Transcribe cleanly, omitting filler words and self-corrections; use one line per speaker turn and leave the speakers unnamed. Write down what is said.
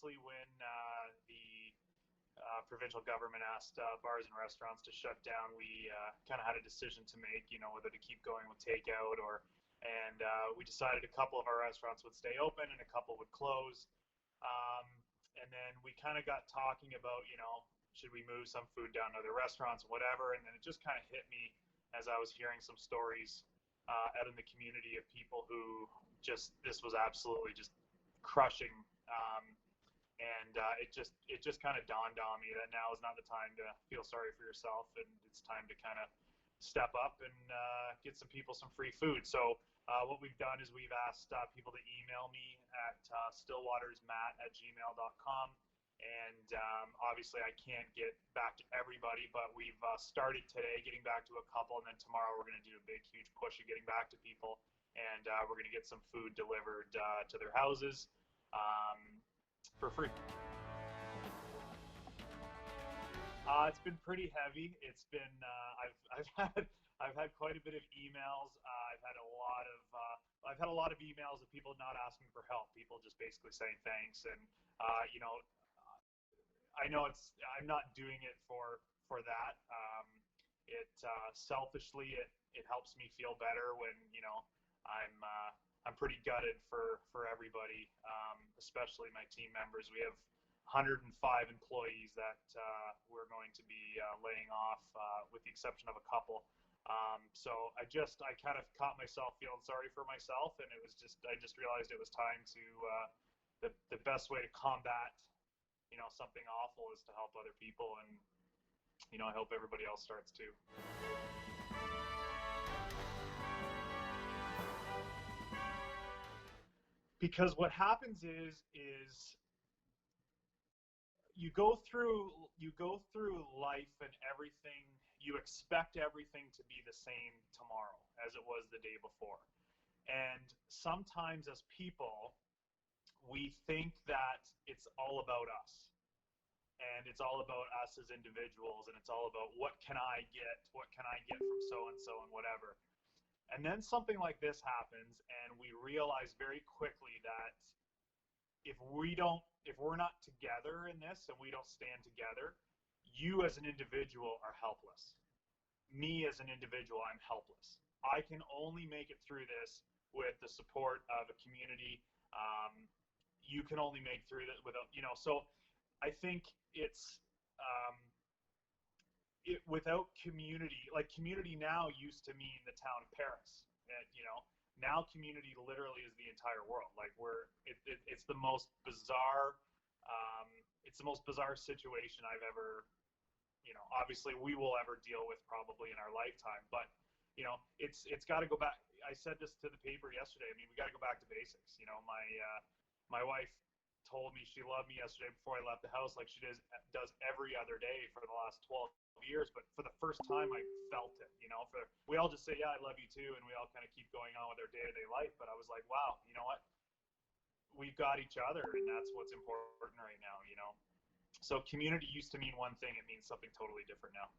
obviously, when the provincial government asked bars and restaurants to shut down, we kind of had a decision to make, whether to keep going with takeout and we decided a couple of our restaurants would stay open and a couple would close. And then we kind of got talking about, should we move some food down to other restaurants, whatever. And then it just kind of hit me as I was hearing some stories out in the community of people who this was absolutely just crushing. And it just kind of dawned on me that now is not the time to feel sorry for yourself, and it's time to kind of step up and get some people some free food. So what we've done is we've asked people to email me at stillwatersmatt@gmail.com. And obviously I can't get back to everybody, but we've started today getting back to a couple, and then tomorrow we're going to do a big, huge push of getting back to people, and we're going to get some food delivered to their houses for free. It's been pretty heavy. It's been I've had quite a bit of emails. I've had a lot of emails of people not asking for help. People just basically saying thanks, and I know I'm not doing it for that. Selfishly it helps me feel better when I'm pretty gutted for everybody, especially my team members. We have 105 employees that we're going to be laying off, with the exception of a couple. So I kind of caught myself feeling sorry for myself, and I just realized it was time to the best way to combat something awful is to help other people, and I hope everybody else starts too. Because what happens is you go through life, and everything, you expect everything to be the same tomorrow as it was the day before. And sometimes as people, we think that it's all about us, and it's all about us as individuals, and it's all about what can I get from so-and-so and whatever. And then something like this happens, and we realize very quickly that if we're not together in this, and we don't stand together, you as an individual are helpless. Me as an individual, I'm helpless. I can only make it through this with the support of a community. You can only make through that without, so I think it's without community. Like, community now used to mean the town of Paris, and now community literally is the entire world. Like, it's the most bizarre situation I've ever, obviously we will ever deal with probably in our lifetime. But it's got to go back. I said this to the paper yesterday. I mean, we got to go back to basics. My wife told me she loved me yesterday before I left the house, like she does every other day for the last 12 years. But for the first time, I felt it. We all just say, yeah, I love you too, and we all kind of keep going on with our day-to-day life. But I was like, wow, you know what? We've got each other, and that's what's important right now. So community used to mean one thing; it means something totally different now.